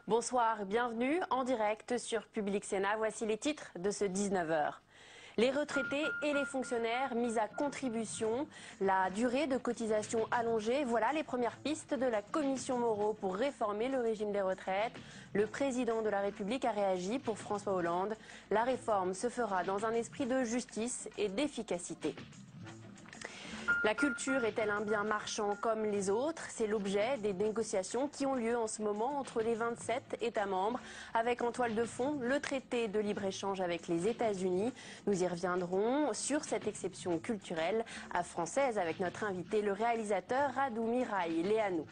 Bonsoir, bienvenue en direct sur Public Sénat. Voici les titres de ce 19h. Les retraités et les fonctionnaires mis à contribution, la durée de cotisation allongée, voilà les premières pistes de la commission Moreau pour réformer le régime des retraites. Le président de la République a réagi pour François Hollande. La réforme se fera dans un esprit de justice et d'efficacité. La culture est-elle un bien marchand comme les autres? C'est l'objet des négociations qui ont lieu en ce moment entre les 27 États membres, avec en toile de fond le traité de libre-échange avec les États-Unis. Nous y reviendrons sur cette exception culturelle française avec notre invité, le réalisateur Radou Mirail Léanou.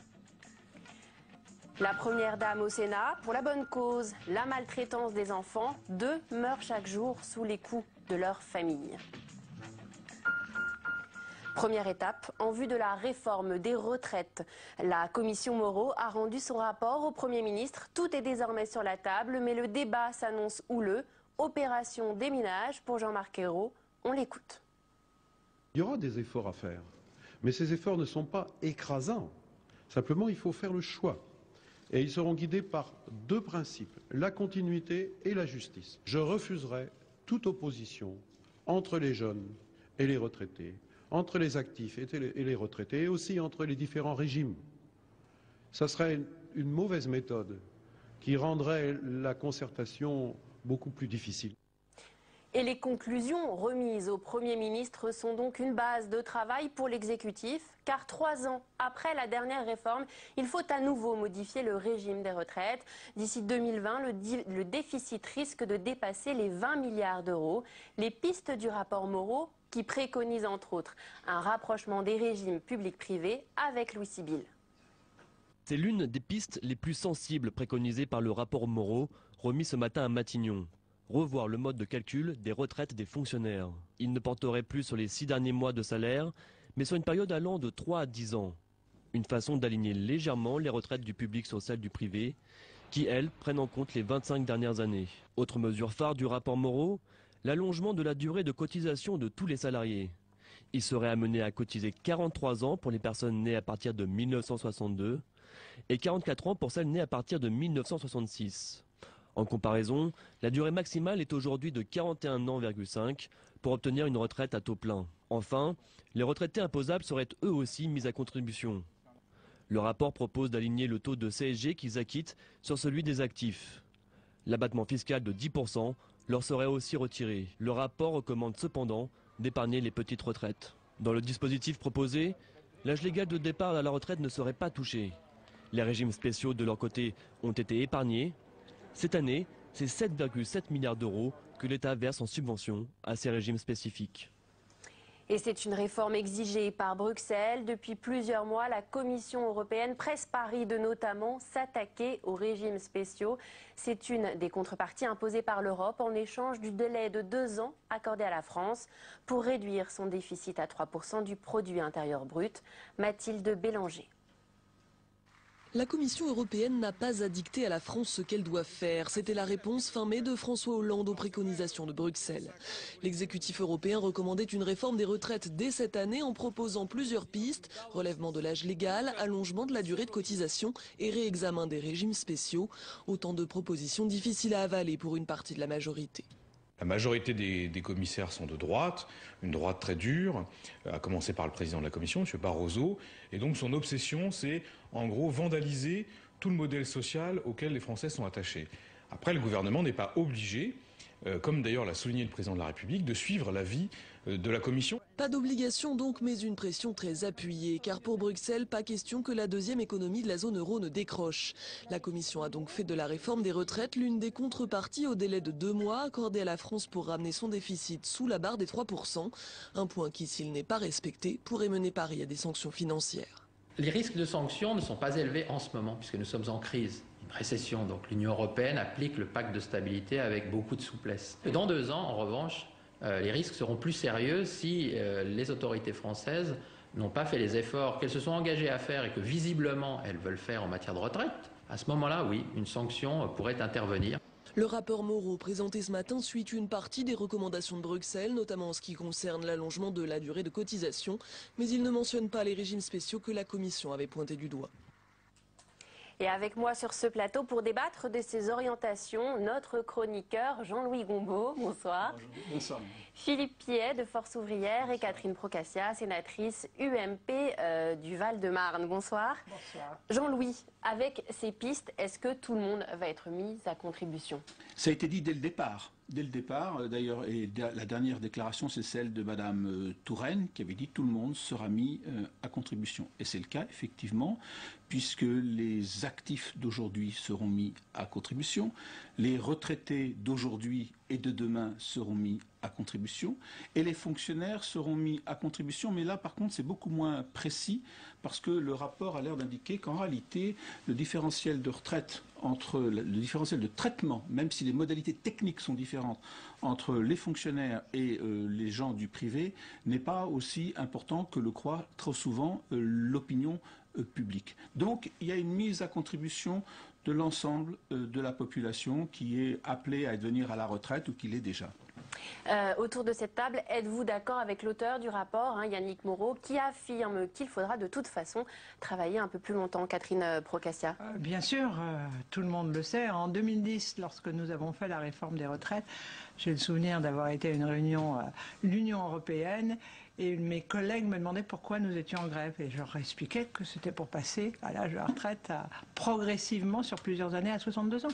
La première dame au Sénat, pour la bonne cause, la maltraitance des enfants. 2 meurent chaque jour sous les coups de leur famille. Première étape, en vue de la réforme des retraites. La commission Moreau a rendu son rapport au Premier ministre. Tout est désormais sur la table, mais le débat s'annonce houleux. Opération déminage pour Jean-Marc Ayrault. On l'écoute. Il y aura des efforts à faire, mais ces efforts ne sont pas écrasants. Simplement, il faut faire le choix. Et ils seront guidés par 2 principes, la continuité et la justice. Je refuserai toute opposition entre les jeunes et les retraités, entre les actifs et les retraités, et aussi entre les différents régimes. Ça serait une mauvaise méthode qui rendrait la concertation beaucoup plus difficile. Et les conclusions remises au Premier ministre sont donc une base de travail pour l'exécutif, car 3 ans après la dernière réforme, il faut à nouveau modifier le régime des retraites. D'ici 2020, le déficit risque de dépasser les 20 milliards d'euros. Les pistes du rapport Moreau qui préconise entre autres un rapprochement des régimes publics-privés avec Louis Sibyl. C'est l'une des pistes les plus sensibles préconisées par le rapport Moreau, remis ce matin à Matignon. Revoir le mode de calcul des retraites des fonctionnaires. Il ne porterait plus sur les 6 derniers mois de salaire, mais sur une période allant de 3 à 10 ans. Une façon d'aligner légèrement les retraites du public sur celles du privé, qui, elles, prennent en compte les 25 dernières années. Autre mesure phare du rapport Moreau, l'allongement de la durée de cotisation de tous les salariés. Ils seraient amenés à cotiser 43 ans pour les personnes nées à partir de 1962 et 44 ans pour celles nées à partir de 1966. En comparaison, la durée maximale est aujourd'hui de 41 ans, pour obtenir une retraite à taux plein. Enfin, les retraités imposables seraient eux aussi mis à contribution. Le rapport propose d'aligner le taux de CSG qu'ils acquittent sur celui des actifs. L'abattement fiscal de 10% leur serait aussi retiré. Le rapport recommande cependant d'épargner les petites retraites. Dans le dispositif proposé, l'âge légal de départ à la retraite ne serait pas touché. Les régimes spéciaux de leur côté ont été épargnés. Cette année, c'est 7,7 milliards d'euros que l'État verse en subvention à ces régimes spécifiques. Et c'est une réforme exigée par Bruxelles. Depuis plusieurs mois, la Commission européenne presse Paris de notamment s'attaquer aux régimes spéciaux. C'est une des contreparties imposées par l'Europe en échange du délai de 2 ans accordé à la France pour réduire son déficit à 3% du produit intérieur brut. Mathilde Bélanger. La Commission européenne n'a pas à dicter à la France ce qu'elle doit faire. C'était la réponse fin mai de François Hollande aux préconisations de Bruxelles. L'exécutif européen recommandait une réforme des retraites dès cette année en proposant plusieurs pistes, relèvement de l'âge légal, allongement de la durée de cotisation et réexamen des régimes spéciaux. Autant de propositions difficiles à avaler pour une partie de la majorité. La majorité des commissaires sont de droite, une droite très dure, à commencer par le président de la Commission, M. Barroso. Et donc son obsession, c'est en gros vandaliser tout le modèle social auquel les Français sont attachés. Après, le gouvernement n'est pas obligé, comme d'ailleurs l'a souligné le président de la République, de suivre l'avis de la Commission. Pas d'obligation donc, mais une pression très appuyée, car pour Bruxelles, pas question que la deuxième économie de la zone euro ne décroche. La Commission a donc fait de la réforme des retraites l'une des contreparties au délai de 2 mois accordé à la France pour ramener son déficit sous la barre des 3%, un point qui, s'il n'est pas respecté, pourrait mener Paris à des sanctions financières. Les risques de sanctions ne sont pas élevés en ce moment, puisque nous sommes en crise, une récession. Donc l'Union européenne applique le pacte de stabilité avec beaucoup de souplesse. Dans 2 ans, en revanche, les risques seront plus sérieux si les autorités françaises n'ont pas fait les efforts qu'elles se sont engagées à faire et que visiblement elles veulent faire en matière de retraite. À ce moment-là, oui, une sanction pourrait intervenir. Le rapport Moreau présenté ce matin suit une partie des recommandations de Bruxelles, notamment en ce qui concerne l'allongement de la durée de cotisation, mais il ne mentionne pas les régimes spéciaux que la Commission avait pointés du doigt. Et avec moi sur ce plateau pour débattre de ces orientations, notre chroniqueur Jean-Louis Gombaud. Bonsoir. Bonsoir. Philippe Piet de Force Ouvrière et Catherine Procaccia, sénatrice UMP du Val-de-Marne. Bonsoir. Bonsoir. Jean-Louis, avec ces pistes, est-ce que tout le monde va être mis à contribution? Ça a été dit dès le départ. Dès le départ, d'ailleurs, et la dernière déclaration, c'est celle de Madame Touraine, qui avait dit que tout le monde sera mis à contribution. Et c'est le cas, effectivement, puisque les actifs d'aujourd'hui seront mis à contribution, les retraités d'aujourd'hui et de demain seront mis à contribution, et les fonctionnaires seront mis à contribution, mais là, par contre, c'est beaucoup moins précis, parce que le rapport a l'air d'indiquer qu'en réalité, le différentiel de retraite le différentiel de traitement, même si les modalités techniques sont différentes entre les fonctionnaires et les gens du privé, n'est pas aussi important que le croit trop souvent l'opinion publique. Donc il y a une mise à contribution de l'ensemble de la population qui est appelée à devenir à la retraite ou qui l'est déjà. Autour de cette table, êtes-vous d'accord avec l'auteur du rapport, Yannick Moreau, qui affirme qu'il faudra de toute façon travailler un peu plus longtemps? Catherine Procaccia. Bien sûr, tout le monde le sait. En 2010, lorsque nous avons fait la réforme des retraites, j'ai le souvenir d'avoir été à une réunion l'Union européenne et mes collègues me demandaient pourquoi nous étions en grève. Et je leur expliquais que c'était pour passer à l'âge de la retraite progressivement sur plusieurs années à 62 ans.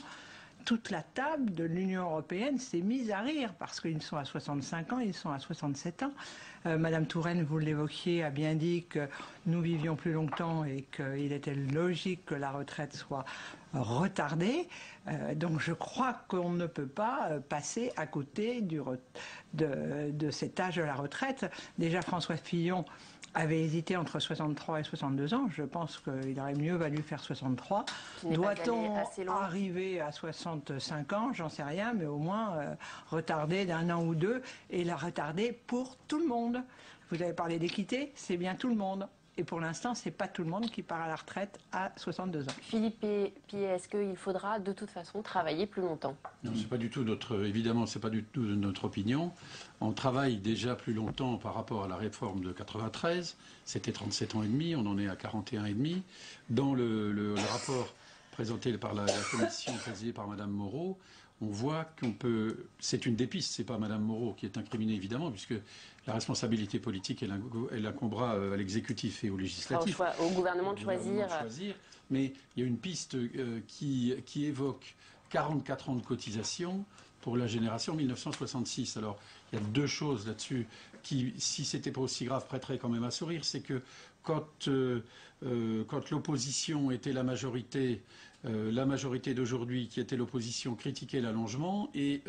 Toute la table de l'Union européenne s'est mise à rire parce qu'ils sont à 65 ans, ils sont à 67 ans. Madame Touraine, vous l'évoquiez, a bien dit que nous vivions plus longtemps et qu'il était logique que la retraite soit retardée. Donc je crois qu'on ne peut pas passer à côté de cet âge de la retraite. Déjà François Fillon avait hésité entre 63 et 62 ans. Je pense qu'il aurait mieux valu faire 63. Doit-on arriver à 65 ans? J'en sais rien, mais au moins retarder d'un an ou deux et la retarder pour tout le monde. Vous avez parlé d'équité, c'est bien tout le monde. Et pour l'instant, ce n'est pas tout le monde qui part à la retraite à 62 ans. Philippe Piet, est-ce qu'il faudra de toute façon travailler plus longtemps? Non, c'est pas du tout évidemment, c'est pas du tout notre opinion. On travaille déjà plus longtemps par rapport à la réforme de 93. C'était 37 ans et demi, on en est à 41 et demi. Dans le rapport présenté par la commission présidée par Madame Moreau, on voit qu'on peut. C'est une des pistes, c'est pas Madame Moreau qui est incriminée évidemment, puisque la responsabilité politique, elle incombera à l'exécutif et au législatif. Au gouvernement de choisir. Mais il y a une piste qui évoque 44 ans de cotisation pour la génération 1966. Alors, il y a deux choses là-dessus qui, si c'était pas aussi grave, prêteraient quand même à sourire. C'est que quand l'opposition était la majorité d'aujourd'hui, qui était l'opposition, critiquait l'allongement et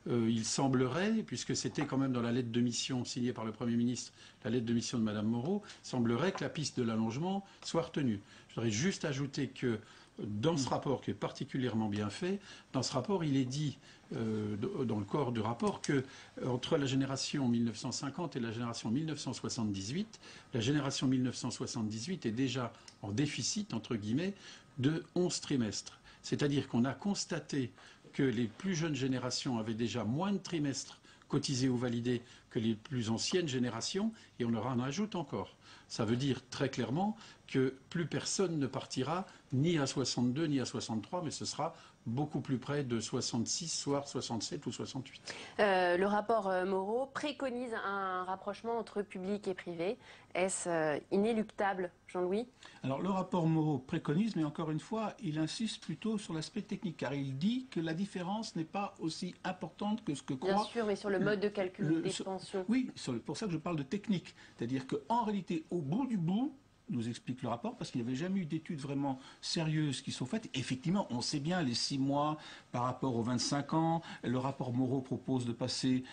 il semblerait, puisque c'était quand même dans la lettre de mission signée par le Premier ministre, la lettre de mission de Madame Moreau, semblerait que la piste de l'allongement soit retenue. Je voudrais juste ajouter que dans ce rapport, qui est particulièrement bien fait, dans ce rapport, il est dit, dans le corps du rapport, que entre la génération 1950 et la génération 1978, la génération 1978 est déjà en déficit, entre guillemets, de 11 trimestres. C'est-à-dire qu'on a constaté que les plus jeunes générations avaient déjà moins de trimestres cotisés ou validés que les plus anciennes générations, et on leur en ajoute encore. Ça veut dire très clairement que plus personne ne partira ni à 62 ni à 63, mais ce sera beaucoup plus près de 66, voire 67 ou 68. Le rapport Moreau préconise un rapprochement entre public et privé. Est-ce inéluctable, Jean-Louis? Alors le rapport Moreau préconise, mais encore une fois, il insiste plutôt sur l'aspect technique, car il dit que la différence n'est pas aussi importante que ce que croit... Bien sûr, mais sur le mode de calcul des pensions. Oui, c'est pour ça que je parle de technique. C'est-à-dire qu'en réalité, au bout du bout, nous explique le rapport, parce qu'il n'y avait jamais eu d'études vraiment sérieuses qui sont faites. Effectivement, on sait bien les 6 mois par rapport aux 25 ans. Le rapport Moreau propose de passer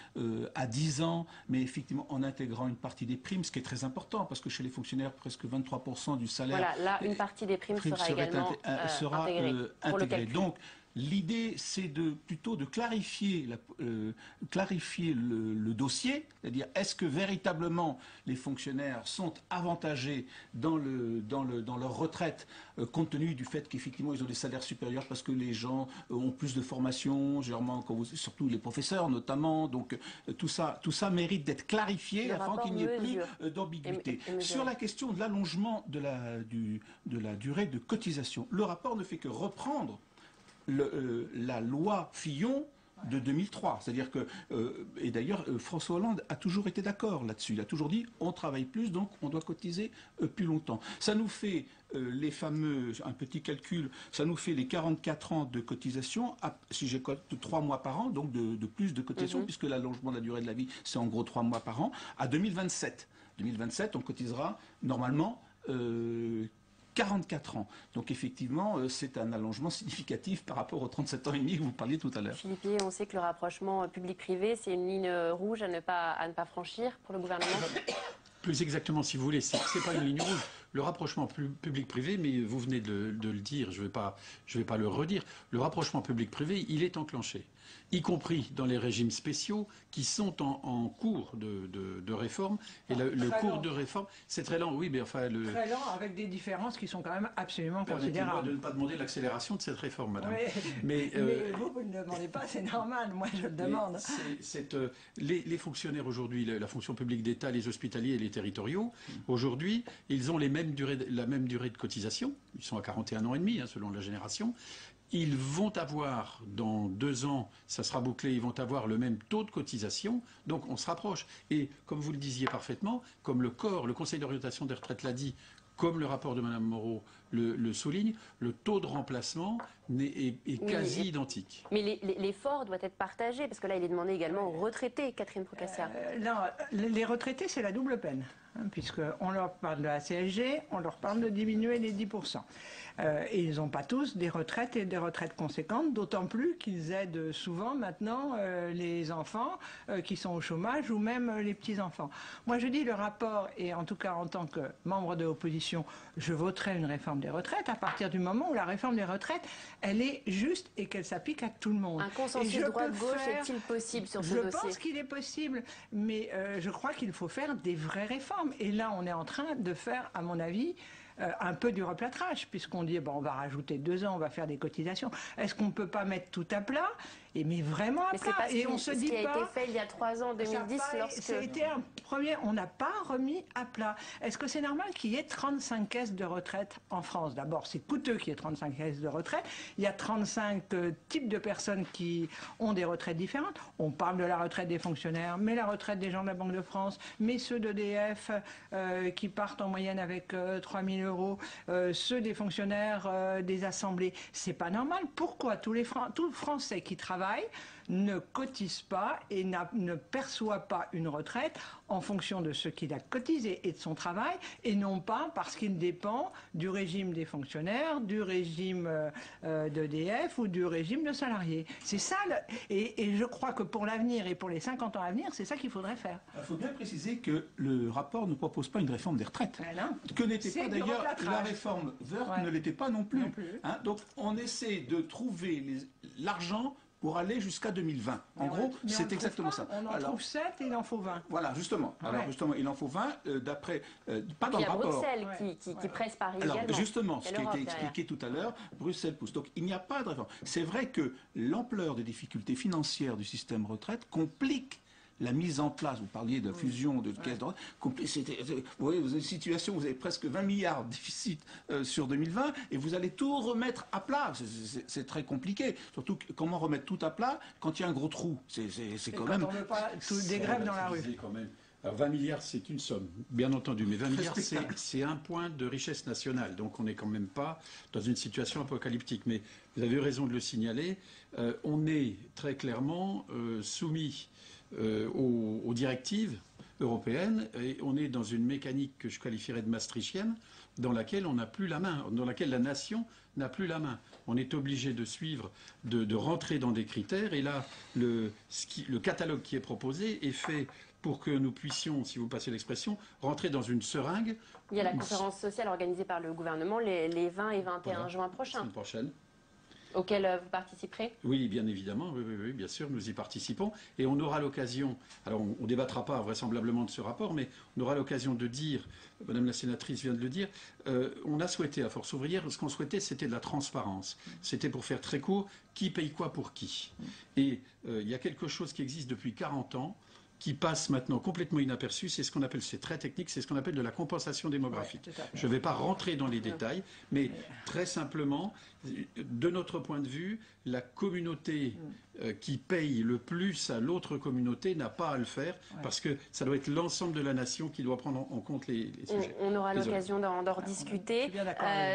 à 10 ans, mais effectivement en intégrant une partie des primes, ce qui est très important, parce que chez les fonctionnaires, presque 23% du salaire... Voilà, là, une partie des primes sera également intégrée. Donc, L'idée, c'est plutôt de clarifier, le dossier, c'est-à-dire est-ce que véritablement les fonctionnaires sont avantagés dans leur retraite, compte tenu du fait qu'effectivement ils ont des salaires supérieurs parce que les gens ont plus de formation, généralement, surtout les professeurs notamment. Donc tout ça mérite d'être clarifié afin qu'il n'y ait plus d'ambiguïté. Sur la question de l'allongement de la durée de cotisation, le rapport ne fait que reprendre la loi Fillon de 2003. C'est-à-dire que, et d'ailleurs, François Hollande a toujours été d'accord là-dessus. Il a toujours dit, on travaille plus, donc on doit cotiser plus longtemps. Ça nous fait un petit calcul, ça nous fait les 44 ans de cotisation, si j'ai 3 mois par an, donc de plus de cotisation, puisque l'allongement de la durée de la vie, c'est en gros 3 mois par an, à 2027. 2027, on cotisera normalement 44 ans. Donc effectivement, c'est un allongement significatif par rapport aux 37 ans et demi que vous parliez tout à l'heure. Philippe, on sait que le rapprochement public-privé, c'est une ligne rouge à ne pas franchir pour le gouvernement. Plus exactement, si vous voulez, c'est pas une ligne rouge. Le rapprochement public-privé, mais vous venez de le dire, je vais pas le redire, le rapprochement public-privé, il est enclenché, y compris dans les régimes spéciaux qui sont en cours de réforme. Et le cours de réforme, c'est très lent, oui, mais enfin... Très lent, avec des différences qui sont quand même absolument considérables. Permettez-moi de ne pas demander l'accélération de cette réforme, madame. Oui. Mais vous ne le demandez pas, c'est normal, moi je le demande. Les fonctionnaires aujourd'hui, la fonction publique d'État, les hospitaliers et les territoriaux, aujourd'hui, ils ont la même durée de cotisation, ils sont à 41 ans et demi, selon la génération. Ils vont avoir, dans 2 ans, ça sera bouclé, ils vont avoir le même taux de cotisation, donc on se rapproche. Et comme vous le disiez parfaitement, comme le Conseil d'orientation des retraites l'a dit, comme le rapport de Mme Moreau le souligne, le taux de remplacement est quasi identique. Mais l'effort doit être partagé, parce que là, il est demandé également aux retraités, Catherine Procaccia. Non, les retraités, c'est la double peine, puisqu'on leur parle de la CSG, on leur parle de diminuer les 10%. Et ils n'ont pas tous des retraites et des retraites conséquentes, d'autant plus qu'ils aident souvent maintenant les enfants qui sont au chômage ou même les petits-enfants. Moi je dis le rapport, et en tout cas en tant que membre de l'opposition, je voterai une réforme des retraites à partir du moment où la réforme des retraites, elle est juste et qu'elle s'applique à tout le monde. Un consensus droite-gauche est-il possible sur ce dossier ? Je pense qu'il est possible, mais je crois qu'il faut faire des vraies réformes. Et là on est en train de faire, à mon avis, un peu du replâtrage, puisqu'on dit bon, on va rajouter 2 ans, on va faire des cotisations. Est-ce qu'on ne peut pas mettre tout à plat ? Mais vraiment à plat. Et on se dit pas. Ce qui a été fait il y a 3 ans, en 2010, lorsque. Ça a été un premier. On n'a pas remis à plat. Est-ce que c'est normal qu'il y ait 35 caisses de retraite en France ? D'abord, c'est coûteux qu'il y ait 35 caisses de retraite. Il y a 35 types de personnes qui ont des retraites différentes. On parle de la retraite des fonctionnaires, mais la retraite des gens de la Banque de France, mais ceux d'EDF qui partent en moyenne avec 3 000 €, ceux des fonctionnaires des assemblées. C'est pas normal. Pourquoi tout Français qui travaillent ne cotise pas et ne perçoit pas une retraite en fonction de ce qu'il a cotisé et de son travail, et non pas parce qu'il dépend du régime des fonctionnaires, du régime d'EDF ou du régime de salariés. C'est ça, et je crois que pour l'avenir et pour les 50 ans à venir, c'est ça qu'il faudrait faire. Il faut bien préciser que le rapport ne propose pas une réforme des retraites. Que n'était pas d'ailleurs la réforme Woerth, ne l'était pas non plus. Donc on essaie de trouver l'argent pour aller jusqu'à 2020. En gros, c'est exactement ça. On en trouve 7 et il en faut 20. Voilà, justement. Alors justement, il en faut 20 d'après... pas dans le rapport. Il y a Bruxelles qui presse Paris également. Alors justement, ce qui a été expliqué tout à l'heure, Bruxelles pousse. Donc il n'y a pas de réforme. C'est vrai que l'ampleur des difficultés financières du système retraite complique la mise en place, vous parliez de fusion de caisses de retraite, vous voyez, vous avez une situation où vous avez presque 20 milliards de déficit sur 2020 et vous allez tout remettre à plat. C'est très compliqué. Surtout, comment remettre tout à plat quand il y a un gros trou ? C'est quand même... Quand on ne veut pas des grèves dans la rue. Quand même. Alors 20 milliards, c'est une somme, bien entendu, mais 20 milliards, c'est un point de richesse nationale. Donc on n'est quand même pas dans une situation apocalyptique. Mais vous avez eu raison de le signaler, on est très clairement soumis aux directives européennes, et on est dans une mécanique que je qualifierais de maastrichtienne, dans laquelle on n'a plus la main, dans laquelle la nation n'a plus la main. On est obligé de suivre, de rentrer dans des critères, et là, le catalogue qui est proposé est fait pour que nous puissions, si vous passez l'expression, rentrer dans une seringue. Il y a la conférence sociale organisée par le gouvernement les 20 et 21 juin prochains. La semaine prochaine. Auquel vous participerez? Oui, bien évidemment, oui, bien sûr, nous y participons. Et on aura l'occasion, alors on ne débattra pas vraisemblablement de ce rapport, mais on aura l'occasion de dire, Madame la sénatrice vient de le dire, on a souhaité à Force ouvrière, ce qu'on souhaitait c'était de la transparence. C'était pour faire très court, qui paye quoi pour qui. Et il y a quelque chose qui existe depuis 40 ans, qui passe maintenant complètement inaperçu, c'est ce qu'on appelle, c'est très technique, c'est ce qu'on appelle de la compensation démographique. Je ne vais pas rentrer dans les détails, mais très simplement, de notre point de vue, la communauté qui paye le plus à l'autre communauté n'a pas à le faire, parce que ça doit être l'ensemble de la nation qui doit prendre en compte les sujets. On aura l'occasion d'en rediscuter.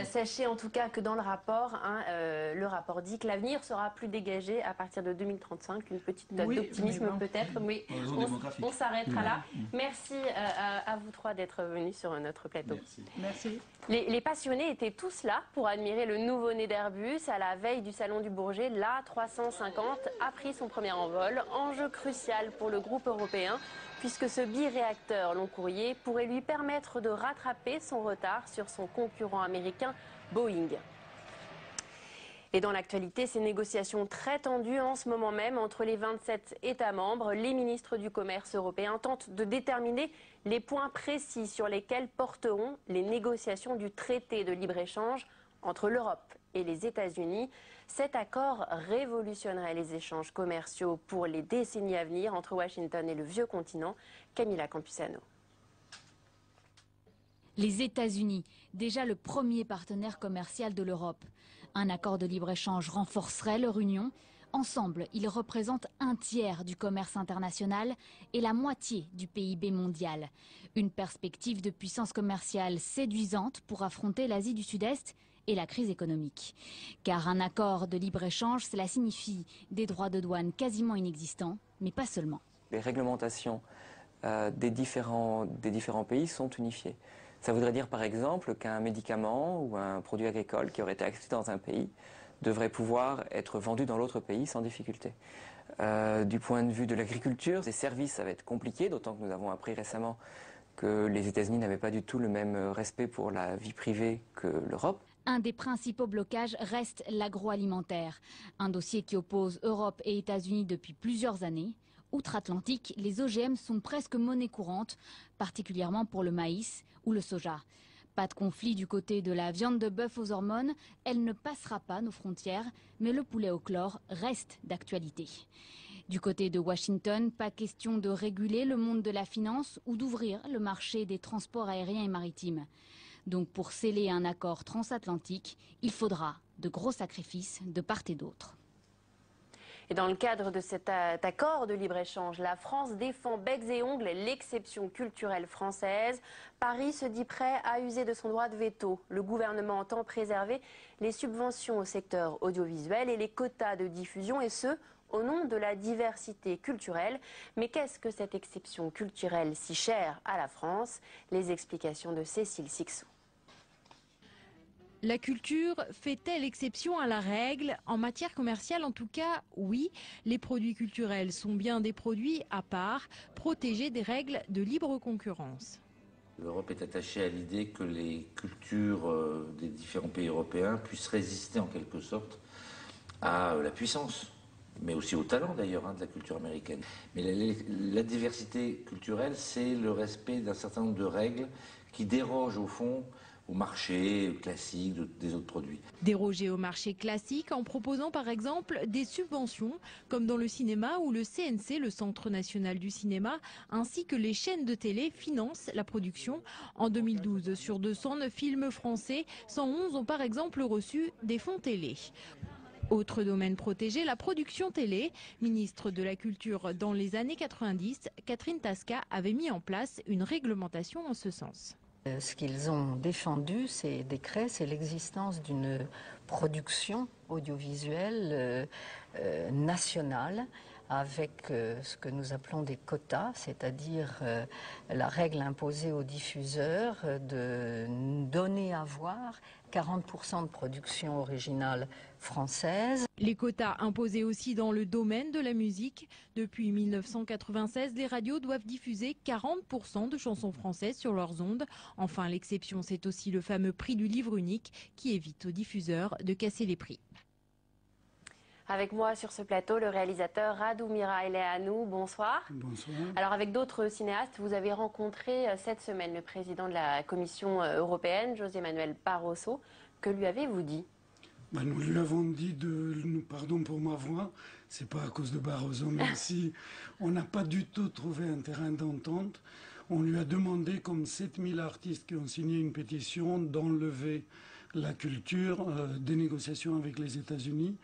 Sachez en tout cas que dans le rapport dit que l'avenir sera plus dégagé à partir de 2035, une petite note d'optimisme peut-être, mais on s'arrêtera là. Merci à vous trois d'être venus sur notre plateau. Merci. Les passionnés étaient tous là pour admirer le nouveau-né d'Airbus. À la veille du Salon du Bourget, l'A350 a pris son premier envol. Enjeu crucial pour le groupe européen, puisque ce biréacteur long courrier pourrait lui permettre de rattraper son retard sur son concurrent américain Boeing. Et dans l'actualité, ces négociations très tendues en ce moment même entre les 27 États membres, les ministres du commerce européens tentent de déterminer les points précis sur lesquels porteront les négociations du traité de libre-échange entre l'Europe et les États-Unis. Cet accord révolutionnerait les échanges commerciaux pour les décennies à venir entre Washington et le vieux continent. Camilla Campusano. Les États-Unis, déjà le premier partenaire commercial de l'Europe. Un accord de libre-échange renforcerait leur union. Ensemble, ils représentent un tiers du commerce international et la moitié du PIB mondial. Une perspective de puissance commerciale séduisante pour affronter l'Asie du Sud-Est et la crise économique. Car un accord de libre-échange, cela signifie des droits de douane quasiment inexistants, mais pas seulement. Les réglementations des différents pays sont unifiées. Ça voudrait dire par exemple qu'un médicament ou un produit agricole qui aurait été accepté dans un pays devrait pouvoir être vendu dans l'autre pays sans difficulté. Du point de vue de l'agriculture, ces services, ça va être compliqué, d'autant que nous avons appris récemment que les États-Unis n'avaient pas du tout le même respect pour la vie privée que l'Europe. Un des principaux blocages reste l'agroalimentaire, un dossier qui oppose Europe et États-Unis depuis plusieurs années. Outre-Atlantique, les OGM sont presque monnaie courante, particulièrement pour le maïs ou le soja. Pas de conflit du côté de la viande de bœuf aux hormones, elle ne passera pas nos frontières, mais le poulet au chlore reste d'actualité. Du côté de Washington, pas question de réguler le monde de la finance ou d'ouvrir le marché des transports aériens et maritimes. Donc pour sceller un accord transatlantique, il faudra de gros sacrifices de part et d'autre. Et dans le cadre de cet accord de libre-échange, la France défend becs et ongles l'exception culturelle française. Paris se dit prêt à user de son droit de veto. Le gouvernement entend préserver les subventions au secteur audiovisuel et les quotas de diffusion, et ce, au nom de la diversité culturelle. Mais qu'est-ce que cette exception culturelle si chère à la France? Les explications de Cécile Sixou. La culture fait-elle exception à la règle? En matière commerciale, en tout cas, oui. Les produits culturels sont bien des produits à part, protégés des règles de libre concurrence. L'Europe est attachée à l'idée que les cultures des différents pays européens puissent résister en quelque sorte à la puissance, mais aussi au talent d'ailleurs de la culture américaine. Mais la diversité culturelle, c'est le respect d'un certain nombre de règles qui dérogent au fond au marché classique des autres produits. Déroger au marché classique en proposant par exemple des subventions, comme dans le cinéma où le CNC, le Centre national du cinéma, ainsi que les chaînes de télé financent la production. En 2012, sur 209 films français, 111 ont par exemple reçu des fonds télé. Autre domaine protégé, la production télé. Ministre de la Culture dans les années 90, Catherine Tasca avait mis en place une réglementation en ce sens. Ce qu'ils ont défendu, ces décrets, c'est l'existence d'une production audiovisuelle nationale avec ce que nous appelons des quotas, c'est-à-dire la règle imposée aux diffuseurs de donner à voir 40% de production originale française. Les quotas imposés aussi dans le domaine de la musique. Depuis 1996, les radios doivent diffuser 40% de chansons françaises sur leurs ondes. Enfin, l'exception, c'est aussi le fameux prix du livre unique qui évite aux diffuseurs de casser les prix. Avec moi sur ce plateau, le réalisateur Radu Miraeleanu. Bonsoir. Bonsoir. Alors avec d'autres cinéastes, vous avez rencontré cette semaine le président de la Commission européenne, José Manuel Barroso. Que lui avez-vous dit? Nous lui avons dit pardon pour ma voix, c'est pas à cause de Barroso, mais si on n'a pas du tout trouvé un terrain d'entente, on lui a demandé, comme 7000 artistes qui ont signé une pétition, d'enlever la culture des négociations avec les États-Unis,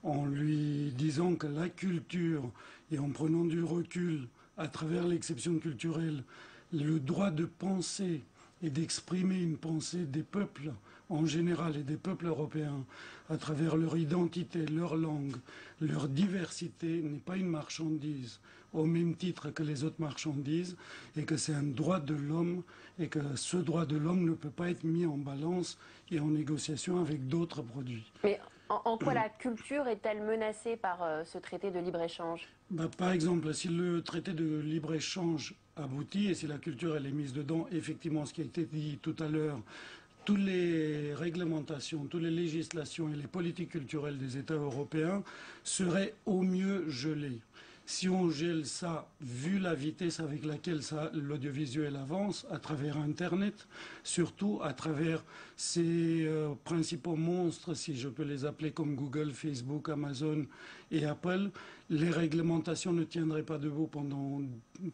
en lui disant que la culture, et en prenant du recul à travers l'exception culturelle, le droit de penser et d'exprimer une pensée des peuples en général et des peuples européens à travers leur identité, leur langue, leur diversité n'est pas une marchandise au même titre que les autres marchandises et que c'est un droit de l'homme et que ce droit de l'homme ne peut pas être mis en balance et en négociation avec d'autres produits. Mais en quoi la culture est-elle menacée par ce traité de libre-échange? Par exemple, si le traité de libre-échange aboutit et si la culture elle est mise dedans, effectivement, ce qui a été dit tout à l'heure, toutes les réglementations, toutes les législations et les politiques culturelles des États européens seraient au mieux gelées. Si on gèle ça, vu la vitesse avec laquelle l'audiovisuel avance, à travers Internet, surtout à travers ces principaux monstres, si je peux les appeler comme Google, Facebook, Amazon et Apple, les réglementations ne tiendraient pas debout pendant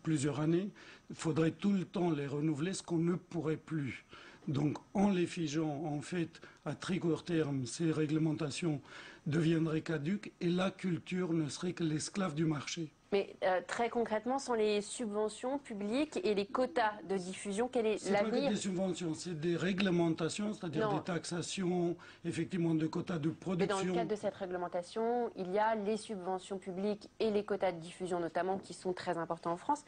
plusieurs années. Il faudrait tout le temps les renouveler, ce qu'on ne pourrait plus. Donc en les figeant, en fait, à très court terme, ces réglementations deviendraient caduques et la culture ne serait que l'esclave du marché. Mais très concrètement, sans les subventions publiques et les quotas de diffusion, quel est l'avenir? Ce n'est pas des subventions, c'est des réglementations, c'est-à-dire des taxations, effectivement, de quotas de production. Mais dans le cadre de cette réglementation, il y a les subventions publiques et les quotas de diffusion notamment qui sont très importants en France.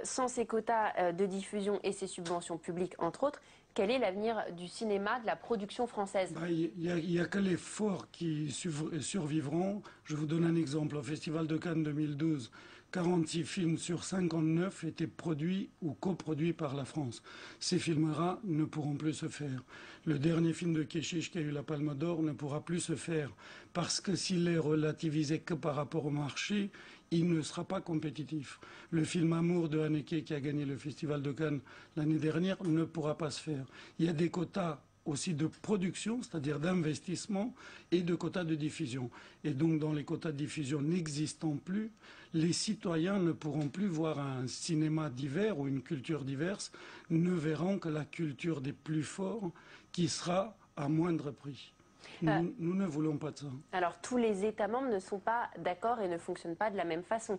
Sans ces quotas de diffusion et ces subventions publiques, entre autres, quel est l'avenir du cinéma, de la production française? Il n'y a que les forts qui survivront. Je vous donne un exemple. Au Festival de Cannes 2012, 46 films sur 59 étaient produits ou coproduits par la France. Ces films-là ne pourront plus se faire. Le dernier film de Keshish qui a eu la Palme d'Or ne pourra plus se faire parce que s'il est relativisé que par rapport au marché, il ne sera pas compétitif. Le film Amour de Haneke qui a gagné le Festival de Cannes l'année dernière ne pourra pas se faire. Il y a des quotas aussi de production, c'est-à-dire d'investissement, et de quotas de diffusion. Et donc dans les quotas de diffusion n'existant plus, les citoyens ne pourront plus voir un cinéma divers ou une culture diverse, ne verront que la culture des plus forts qui sera à moindre prix. Nous ne voulons pas de ça. Alors tous les États membres ne sont pas d'accord et ne fonctionnent pas de la même façon.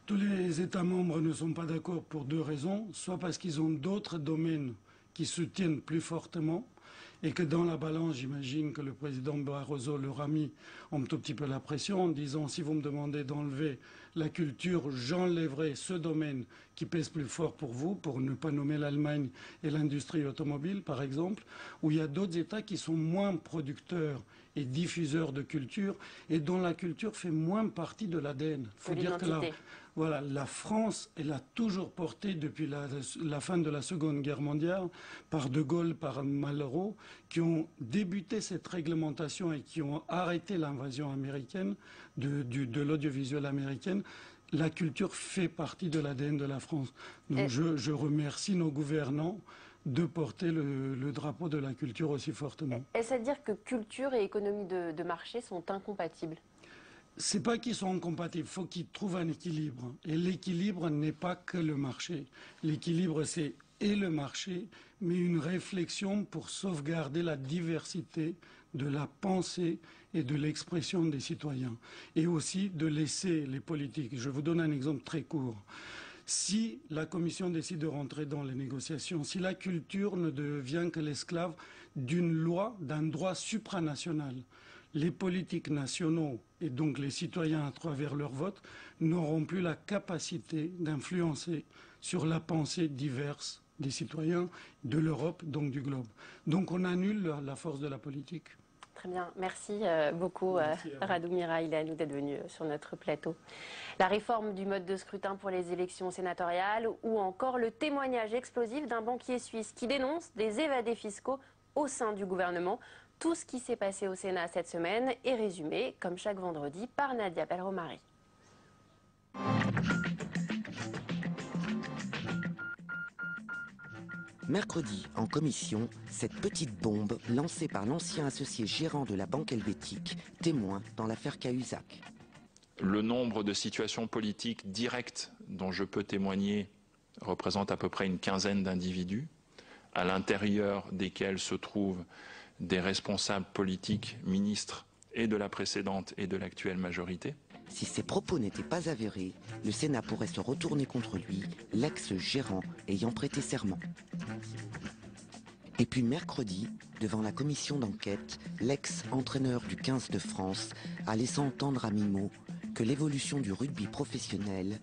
Tous les États membres ne sont pas d'accord pour deux raisons. Soit parce qu'ils ont d'autres domaines qui soutiennent plus fortement et que dans la balance, j'imagine que le président Barroso leur a mis un tout petit peu la pression en disant si vous me demandez d'enlever la culture, j'enlèverai ce domaine qui pèse plus fort pour vous, pour ne pas nommer l'Allemagne et l'industrie automobile par exemple, où il y a d'autres États qui sont moins producteurs et diffuseurs de culture et dont la culture fait moins partie de l'ADN. Il faut dire que la France, elle a toujours porté depuis la fin de la Seconde Guerre mondiale, par De Gaulle, par Malraux, qui ont débuté cette réglementation et qui ont arrêté l'invasion américaine de l'audiovisuel américain. La culture fait partie de l'ADN de la France. Donc je remercie nos gouvernants de porter le drapeau de la culture aussi fortement. Est-ce à dire que culture et économie de marché sont incompatibles? C'est pas qu'ils sont incompatibles, il faut qu'ils trouvent un équilibre. Et l'équilibre n'est pas que le marché. L'équilibre, c'est et le marché, mais une réflexion pour sauvegarder la diversité de la pensée et de l'expression des citoyens. Et aussi de laisser les politiques. Je vous donne un exemple très court. Si la Commission décide de rentrer dans les négociations, si la culture ne devient que l'esclave d'une loi, d'un droit supranational, les politiques nationaux et donc les citoyens à travers leur vote n'auront plus la capacité d'influencer sur la pensée diverse des citoyens de l'Europe, donc du globe. Donc on annule la force de la politique. Très bien, merci beaucoup Radu Miraeleanu d'être venu sur notre plateau. La réforme du mode de scrutin pour les élections sénatoriales ou encore le témoignage explosif d'un banquier suisse qui dénonce des évadés fiscaux au sein du gouvernement. Tout ce qui s'est passé au Sénat cette semaine est résumé, comme chaque vendredi, par Nadia Belromari. Mercredi, en commission, cette petite bombe lancée par l'ancien associé gérant de la banque helvétique, témoin dans l'affaire Cahuzac. Le nombre de situations politiques directes dont je peux témoigner représente à peu près une quinzaine d'individus, à l'intérieur desquels se trouvent des responsables politiques, ministres, et de la précédente et de l'actuelle majorité. Si ces propos n'étaient pas avérés, le Sénat pourrait se retourner contre lui, l'ex-gérant ayant prêté serment. Et puis mercredi, devant la commission d'enquête, l'ex-entraîneur du 15 de France a laissé entendre à mi-mot que l'évolution du rugby professionnel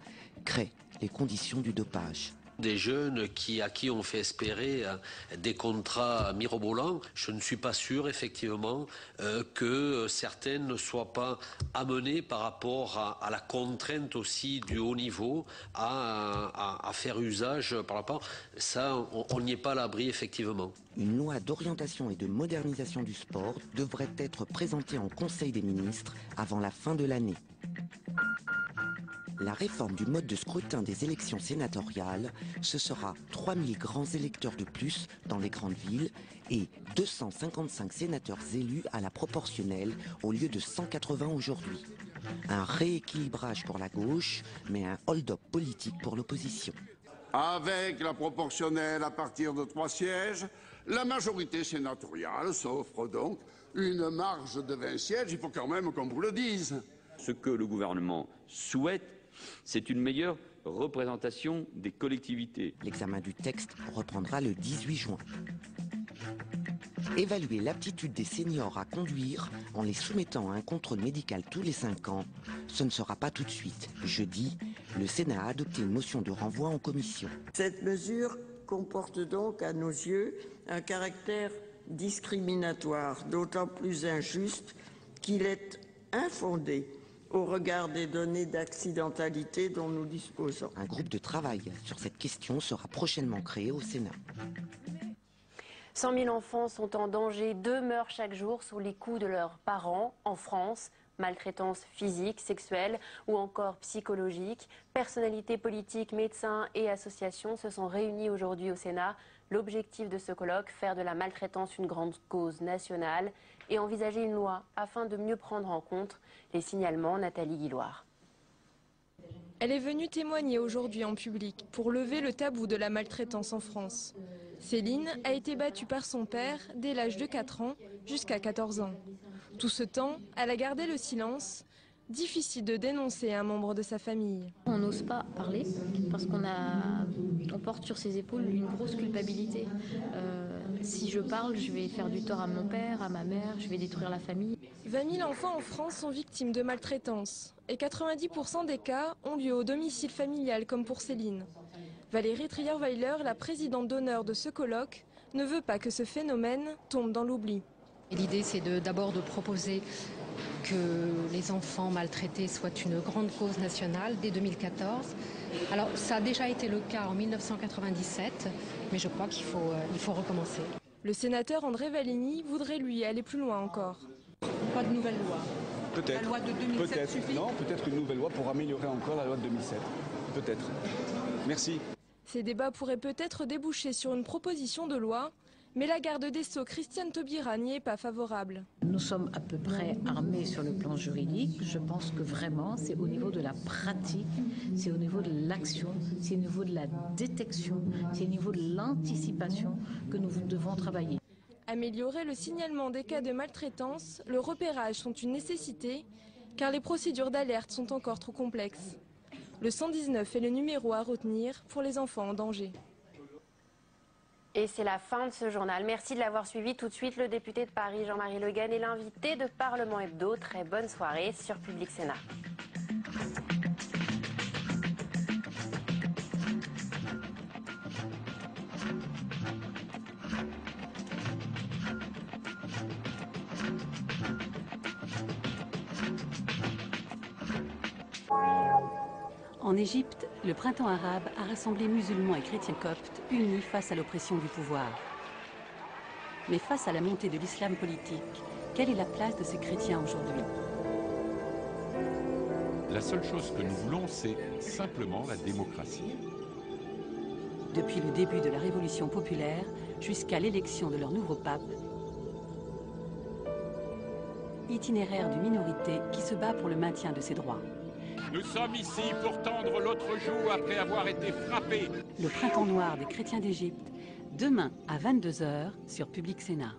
crée les conditions du dopage. Des jeunes à qui on fait espérer des contrats mirobolants, je ne suis pas sûr effectivement que certaines ne soient pas amenées par rapport à la contrainte aussi du haut niveau à faire usage par rapport. Ça, on n'y est pas à l'abri effectivement. Une loi d'orientation et de modernisation du sport devrait être présentée en Conseil des ministres avant la fin de l'année. La réforme du mode de scrutin des élections sénatoriales, ce sera 3000 grands électeurs de plus dans les grandes villes et 255 sénateurs élus à la proportionnelle au lieu de 180 aujourd'hui. Un rééquilibrage pour la gauche, mais un hold-up politique pour l'opposition. Avec la proportionnelle à partir de 3 sièges, la majorité sénatoriale s'offre donc une marge de 20 sièges, il faut quand même qu'on vous le dise. Ce que le gouvernement souhaite, c'est une meilleure représentation des collectivités. L'examen du texte reprendra le 18 juin. Évaluer l'aptitude des seniors à conduire en les soumettant à un contrôle médical tous les 5 ans, ce ne sera pas tout de suite. Jeudi, le Sénat a adopté une motion de renvoi en commission. Cette mesure comporte donc, à nos yeux, un caractère discriminatoire, d'autant plus injuste qu'il est infondé au regard des données d'accidentalité dont nous disposons. Un groupe de travail sur cette question sera prochainement créé au Sénat. 100 000 enfants sont en danger, 2 meurent chaque jour sous les coups de leurs parents en France. Maltraitance physique, sexuelle ou encore psychologique. Personnalités politiques, médecins et associations se sont réunis aujourd'hui au Sénat. L'objectif de ce colloque, faire de la maltraitance une grande cause nationale et envisager une loi afin de mieux prendre en compte les signalements. Nathalie Guilloire. Elle est venue témoigner aujourd'hui en public pour lever le tabou de la maltraitance en France. Céline a été battue par son père dès l'âge de 4 ans jusqu'à 14 ans. Tout ce temps, elle a gardé le silence. Difficile de dénoncer un membre de sa famille. On n'ose pas parler parce on porte sur ses épaules une grosse culpabilité. Si je parle, je vais faire du tort à mon père, à ma mère, je vais détruire la famille. 20 000 enfants en France sont victimes de maltraitance et 90% des cas ont lieu au domicile familial comme pour Céline. Valérie Trier-Weiler, la présidente d'honneur de ce colloque, ne veut pas que ce phénomène tombe dans l'oubli. L'idée, c'est d'abord de proposer que les enfants maltraités soient une grande cause nationale dès 2014. Alors, ça a déjà été le cas en 1997, mais je crois qu'il faut recommencer. Le sénateur André Valigny voudrait, lui, aller plus loin encore. Pas de nouvelle loi. Peut-être. La loi de 2007 suffit ? Non, peut-être une nouvelle loi pour améliorer encore la loi de 2007. Peut-être. Merci. Ces débats pourraient peut-être déboucher sur une proposition de loi, mais la garde des Sceaux, Christiane Taubira, n'y est pas favorable. Nous sommes à peu près armés sur le plan juridique. Je pense que vraiment, c'est au niveau de la pratique, c'est au niveau de l'action, c'est au niveau de la détection, c'est au niveau de l'anticipation que nous devons travailler. Améliorer le signalement des cas de maltraitance, le repérage sont une nécessité, car les procédures d'alerte sont encore trop complexes. Le 119 est le numéro à retenir pour les enfants en danger. Et c'est la fin de ce journal. Merci de l'avoir suivi. Tout de suite, le député de Paris, Jean-Marie Le Guen, et l'invité de Parlement Hebdo. Très bonne soirée sur Public Sénat. En Égypte, le printemps arabe a rassemblé musulmans et chrétiens coptes unis face à l'oppression du pouvoir. Mais face à la montée de l'islam politique, quelle est la place de ces chrétiens aujourd'hui? La seule chose que nous voulons, c'est simplement la démocratie. Depuis le début de la révolution populaire jusqu'à l'élection de leur nouveau pape, itinéraire d'une minorité qui se bat pour le maintien de ses droits. Nous sommes ici pour tendre l'autre joue après avoir été frappés. Le printemps noir des chrétiens d'Égypte, demain à 22 h sur Public Sénat.